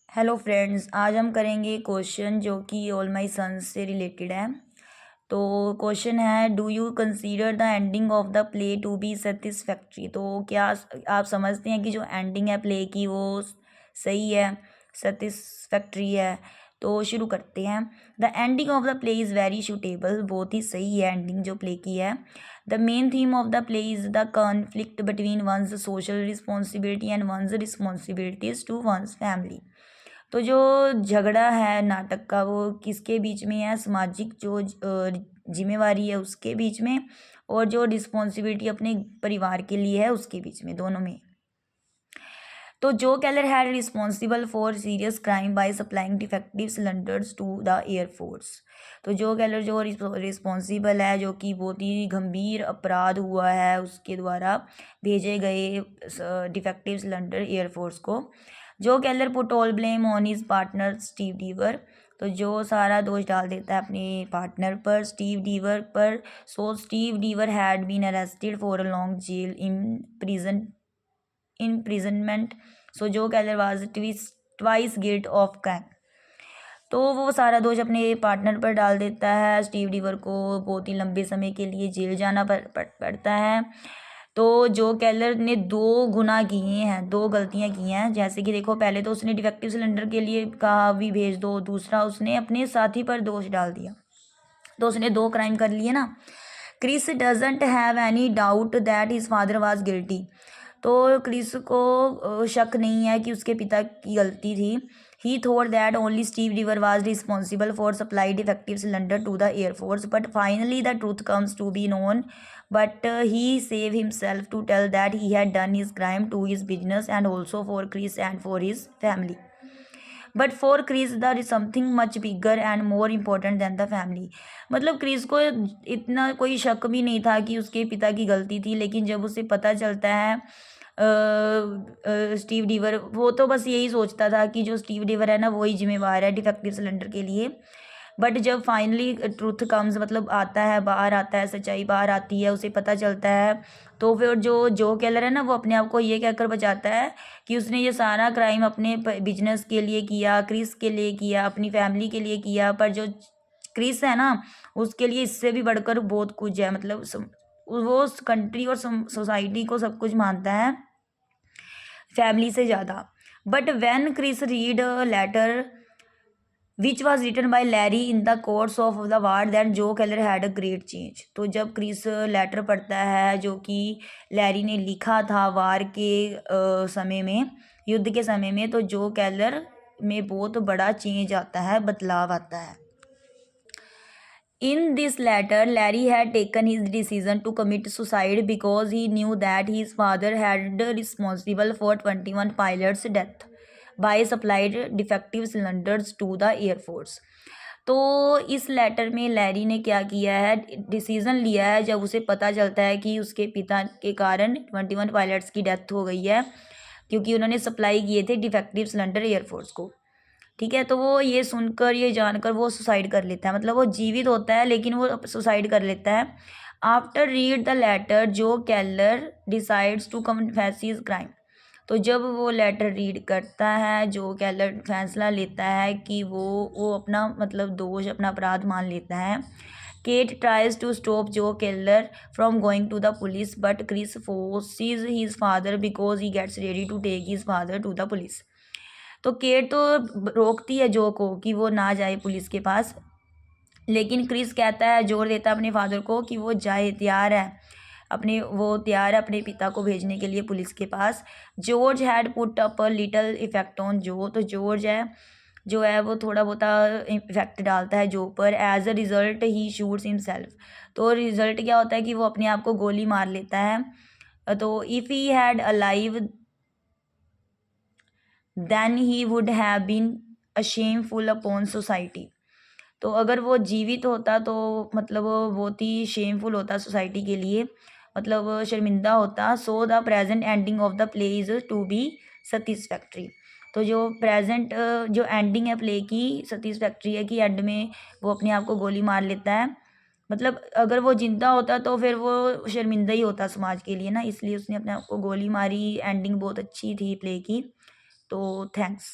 Hello friends, आज हम करेंगे क्वेश्चन जो कि ऑल माई सन्स से रिलेटेड है। तो क्वेश्चन है, do you consider the ending of the play to be satisfactory. तो क्या आप समझते हैं कि जो एंडिंग है प्ले की वो सही है, सेटिस्फैक्ट्री है। तो शुरू करते हैं। The ending of the play is very suitable, बहुत ही सही है एंडिंग जो प्ले की है। The main theme of the play is the conflict between one's social responsibility and one's responsibilities to one's family. तो जो झगड़ा है नाटक का वो किसके बीच में है, सामाजिक जो जिम्मेवारी है उसके बीच में, और जो रिस्पॉन्सिबिलिटी अपने परिवार के लिए है उसके बीच में, दोनों में। तो Joe Keller had responsible for serious crime by supplying defective cylinders to the air force. तो जो केलर जो रिस्पॉन्सिबल है, जो कि बहुत ही गंभीर अपराध हुआ है उसके द्वारा भेजे गए डिफेक्टिव सिलेंडर एयरफोर्स को। जो Keller put all blame on his partner Steve डीवर। तो जो सारा दोष डाल देता है अपने पार्टनर पर, स्टीव डीवर पर। So Steve Deever had been arrested for a long jail imprisonment. So Joe Keller was twice guilt of crime. तो वो सारा दोष अपने पार्टनर पर डाल देता है। स्टीव डीवर को बहुत ही लंबे समय के लिए जेल जाना पड़ता है। तो जो केलर ने दो गुनाह किए हैं, दो गलतियां की हैं। जैसे कि देखो, पहले तो उसने डिफेक्टिव सिलेंडर के लिए कहा भी भेज दो, दूसरा उसने अपने साथी पर दोष डाल दिया। तो उसने दो क्राइम कर लिए ना। Chris doesn't have any doubt that his father was guilty. तो क्रिस को शक नहीं है कि उसके पिता की गलती थी। He thought that only Steve Deever was responsible for supply defective cylinder to the air force, but finally the truth comes to be known. But he save himself to tell that he had done his crime to his business and also for Chris and for his family. But for Chris the is something much bigger and more important than the family. मतलब Chris को इतना कोई शक भी नहीं था कि उसके पिता की गलती थी, लेकिन जब उसे पता चलता है स्टीव डीवर, वो तो बस यही सोचता था कि जो स्टीव डीवर है ना वही जिम्मेवार है डिफेक्टिव सिलेंडर के लिए। बट जब फाइनली ट्रूथ कम्स, मतलब आता है, बाहर आता है, सच्चाई बाहर आती है, उसे पता चलता है, तो फिर जो केलर है ना वो अपने आप को ये कहकर बचाता है कि उसने ये सारा क्राइम अपने बिजनेस के लिए किया, क्रिस के लिए किया, अपनी फैमिली के लिए किया। पर जो क्रिस है ना उसके लिए इससे भी बढ़कर बहुत कुछ है। मतलब वो कंट्री और सोसाइटी को सब कुछ मानता है, फैमिली से ज़्यादा। But when Chris read letter which was written by Larry in the course of the war, that Joe Keller had a great change. तो जब क्रिस लेटर पढ़ता है जो कि लैरी ने लिखा था वार के समय में, युद्ध के समय में, तो जो केलर में बहुत बड़ा चेंज आता है, बदलाव आता है। In this letter, Larry had taken his decision to commit suicide because he knew that his father had responsible for 21 pilots' death by supplied defective cylinders to the Air Force. तो इस letter में Larry ने क्या किया है, decision लिया है जब उसे पता चलता है कि उसके पिता के कारण 21 पायलट्स की डेथ हो गई है, क्योंकि उन्होंने सप्लाई किए थे डिफेक्टिव सिलेंडर एयरफोर्स को। ठीक है, तो वो ये सुनकर, ये जानकर वो सुसाइड कर लेता है। मतलब वो जीवित होता है लेकिन वो सुसाइड कर लेता है। After read the letter, Joe Keller decides to confess his crime. तो जब वो लेटर रीड करता है, जो केलर फैसला लेता है कि वो अपना मतलब दोष, अपना अपराध मान लेता है। Kate tries to stop Joe Keller from going to the police, but Chris forces his father because he gets ready to take his father to the police. तो केट तो रोकती है जो को कि वो ना जाए पुलिस के पास, लेकिन क्रिस कहता है, जोर देता है अपने फादर को कि वो जाए, तैयार है, वो तैयार है अपने पिता को भेजने के लिए पुलिस के पास। George had put up a little effect on Joe. तो जॉर्ज है जो है वो थोड़ा बहुत इफेक्ट डालता है जो पर। As a result he shoots himself. तो रिजल्ट क्या होता है कि वो अपने आप को गोली मार लेता है। तो if he had alive then he would have been a shameful upon society. तो अगर वो जीवित होता तो मतलब वो बहुत ही शेमफुल होता सोसाइटी के लिए, मतलब शर्मिंदा होता। So the present ending of the play is to be satisfactory. तो जो प्रेजेंट जो एंडिंग है प्ले की, सेटिस्फैक्ट्री है कि एंड में वो अपने आप को गोली मार लेता है। मतलब अगर वो जिंदा होता तो फिर वो शर्मिंदा ही होता समाज के लिए ना, इसलिए उसने अपने आप को गोली मारी। एंडिंग बहुत अच्छी थी प्ले की। तो थैंक्स।